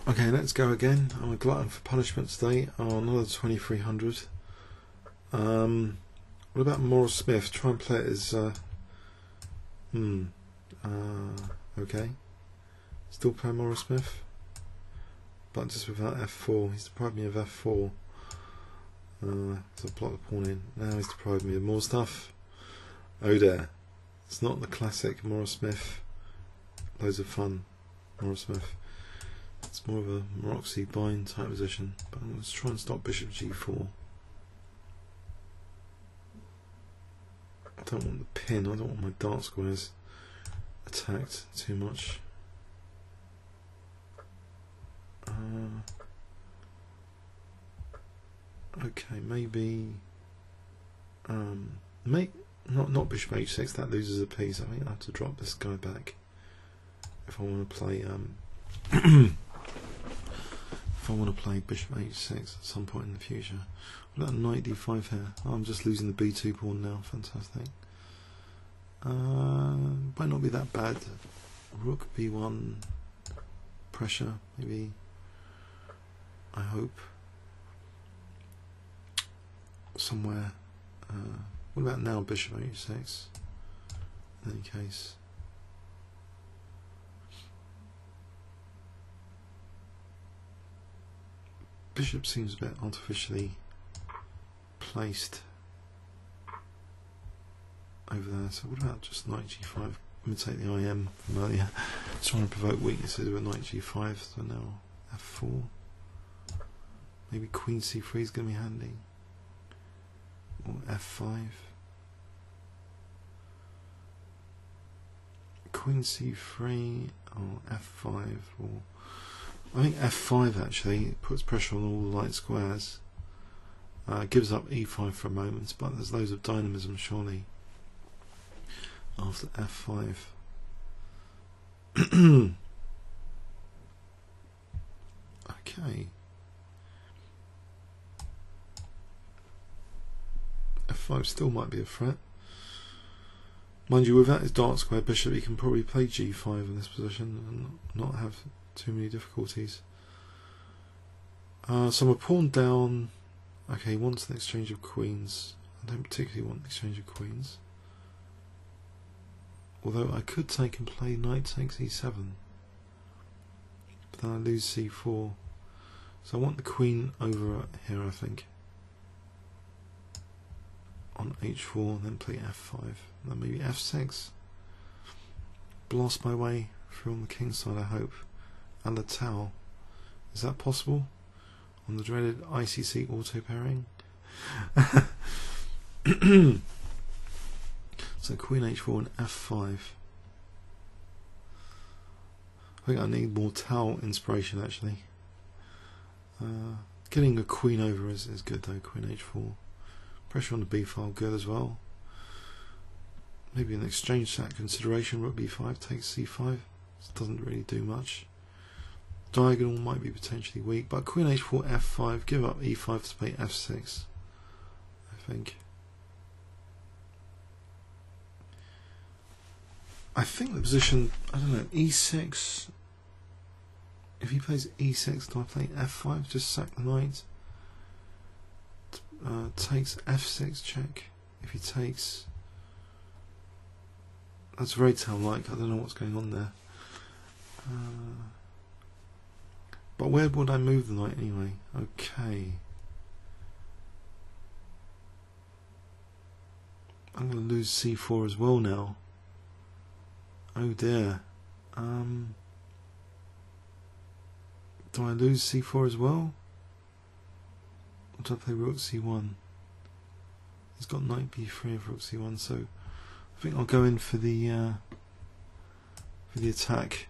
Okay, let's go again. I'm a glutton for punishment today. Oh, another 2300. What about Morris Smith? Try and play it as okay. Still play Morris Smith, but just without f4. He's deprived me of f4. So I block the pawn in. Now he's deprived me of more stuff. Oh dear. It's not the classic Morris Smith. Loads of fun, Morris Smith. It's more of a Moroxy bind type position, but I'm going to try and stop bishop g4. I don't want the pin, I don't want my dart squares attacked too much. Okay, maybe not bishop h6, that loses a piece. I think I have to drop this guy back if I want to play if I want to play bishop h6 at some point in the future. What about knight d5 here? Oh, I'm just losing the b2 pawn now. Fantastic. Might not be that bad. Rook b1 pressure, maybe. I hope. Somewhere. What about now bishop h6? In any case. Bishop seems a bit artificially placed over there, so what about just knight g5? Imitate the IM from earlier. Just trying to provoke weaknesses with knight g5, so now f4. Maybe queen c3 is going to be handy. Or f5. Queen c3 or f5 or I think f5 actually puts pressure on all the light squares. Gives up e5 for a moment, but there's loads of dynamism surely after f5. Okay. f5 still might be a threat. Mind you, without his dark square bishop, he can probably play g5 in this position and not have too many difficulties. So I'm a pawn down. Okay, he wants an exchange of queens. I don't particularly want an exchange of queens. Although I could take and play knight takes e7. But then I lose c4. So I want the queen over here, I think. On h4, then play f5. Then maybe f6. Blast my way through on the king side, I hope. And the tau. Is that possible? On the dreaded ICC auto pairing? So queen h4 and f5. I think I need more tau inspiration actually. Getting a queen over is good though, queen h4. Pressure on the b file good as well. Maybe an exchange sack consideration, rook b5 takes c5. This doesn't really do much. Diagonal might be potentially weak, but queen h4, f5, give up e5 to play f6, I think. I think the position, I don't know, e6, if he plays e6, do I play f5, just sack the knight? Takes f6 check. If he takes, that's very tail-like, I don't know what's going on there. But where would I move the knight anyway? Okay. I'm going to lose c4 as well now. Oh dear. Do I lose c4 as well? Or do I play rook c1? He's got knight b3 of rook c1, so I think I'll go in for the attack.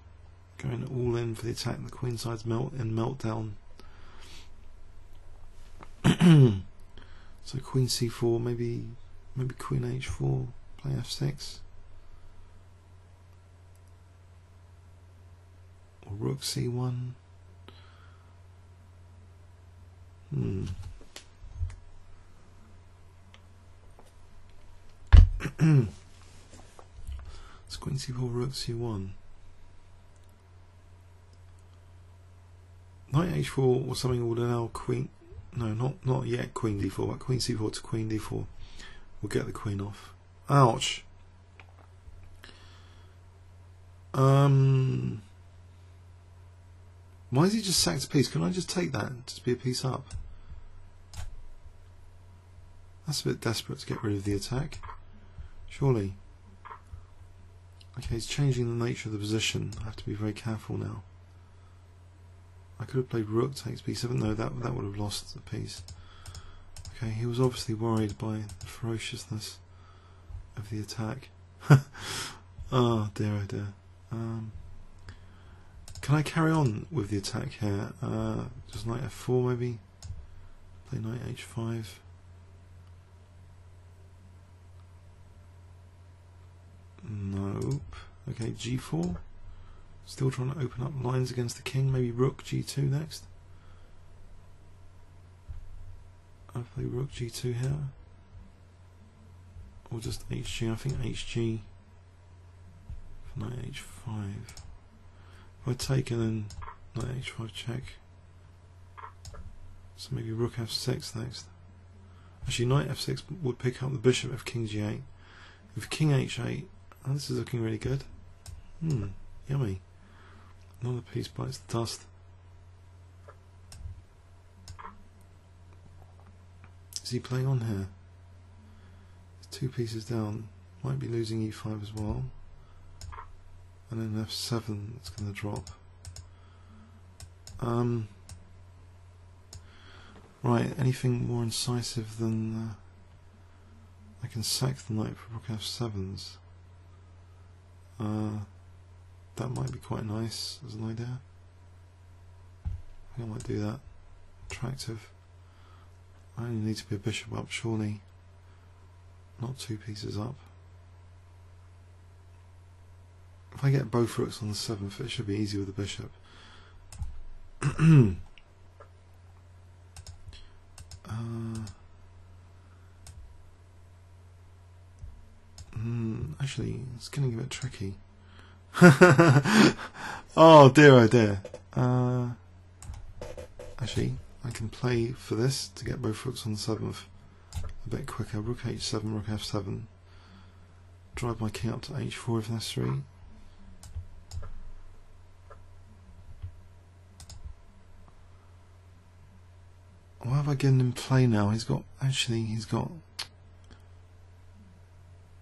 Going all in for the attack. The queen side's meltdown. So queen c4, maybe queen h4, play f6, or rook c1. It's queen c4, rook c1. Knight h4 or something would allow queen. No, not yet queen d4, but queen c4 to queen d4 will get the queen off. Ouch. Why is he just sacked a piece? Can I just take that? Just be a piece up. That's a bit desperate to get rid of the attack. Surely. Okay, he's changing the nature of the position. I have to be very careful now. I could have played rook takes b7. No, that would have lost the piece. Okay, he was obviously worried by the ferociousness of the attack. Oh dear, oh dear. Can I carry on with the attack here? Just knight f4 maybe? Play knight h5. Nope. Okay, g4. Still trying to open up lines against the king. Maybe rook g2 next. I'll play rook g2 here. Or just hg. I think hg for knight h5. If I take and then knight h5 check. So maybe rook f6 next. Actually, knight f6 would pick up the bishop of king g8. With king h8, oh, this is looking really good. Yummy. Another piece bites the dust. Is he playing on here? There's 2 pieces down. Might be losing e5 as well. And then f7 it's going to drop. Right, anything more incisive than I can sack the knight for rook f7s. That might be quite nice as an idea. I think I might do that. Attractive. I only need to be a bishop up, surely. Not 2 pieces up. If I get both rooks on the 7th, it should be easy with the bishop. Actually, it's getting a bit tricky. Oh dear, oh dear. Actually, I can play for this to get both rooks on the 7th a bit quicker. Rook h7, rook f7. Drive my king up to h4 if necessary. Why have I given him play now? He's got.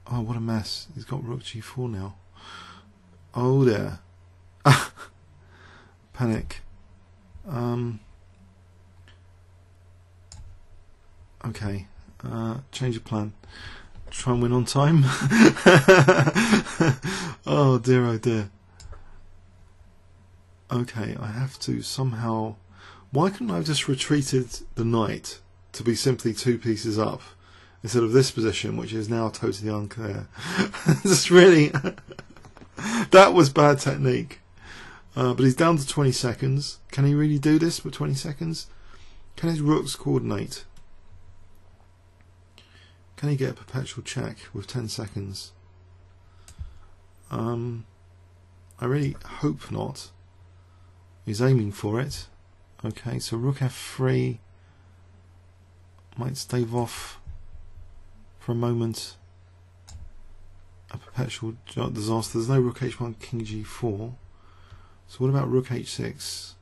Oh, what a mess. He's got rook g4 now. Oh dear. Panic. Okay. Change of plan. Try and win on time. Oh dear, oh dear. Okay, I have to somehow. Why couldn't I have just retreated the knight to be simply 2 pieces up instead of this position, which is now totally unclear? Just really. That was bad technique. But he's down to 20 seconds. Can he really do this for 20 seconds? Can his rooks coordinate? Can he get a perpetual check with 10 seconds? I really hope not. He's aiming for it. Okay, so rook f3 might stave off for a moment a perpetual disaster. There's no rook h1, king g4. So what about rook h6?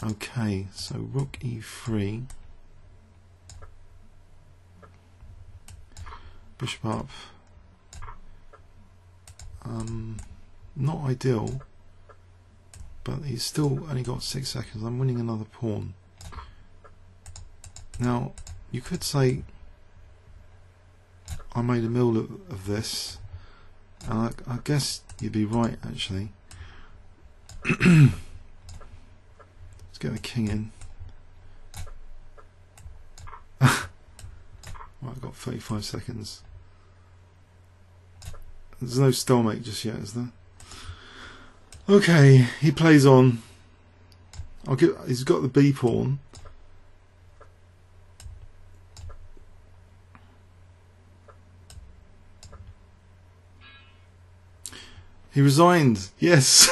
Okay, so rook e3. Bishop up. Not ideal, but he's still only got 6 seconds. I'm winning another pawn. Now, you could say I made a meal of this, and I guess you'd be right actually. Let's get the king in. Right, I've got 35 seconds. There's no stalemate just yet, is there? Okay, he plays on. He's got the B pawn. He resigned. Yes.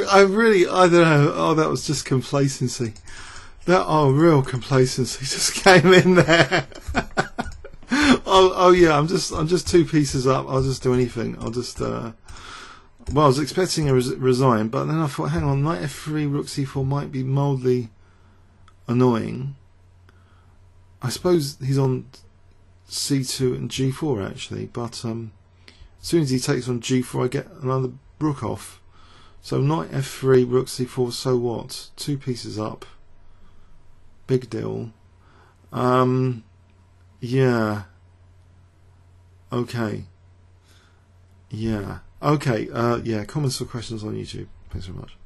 I really, I don't know. Oh, that was just complacency. Real complacency just came in there. oh yeah, I'm just 2 pieces up. I'll just do anything. I'll just well, I was expecting a resign, but then I thought, hang on, knight f3 rook c4 might be mildly annoying. I suppose he's on c2 and g4 actually, but as soon as he takes on g4, I get another rook off. So knight f3 rook c4. So what? 2 pieces up. Big deal. Yeah. Okay. Yeah. Okay. Yeah. Comments or questions on YouTube. Thanks very much.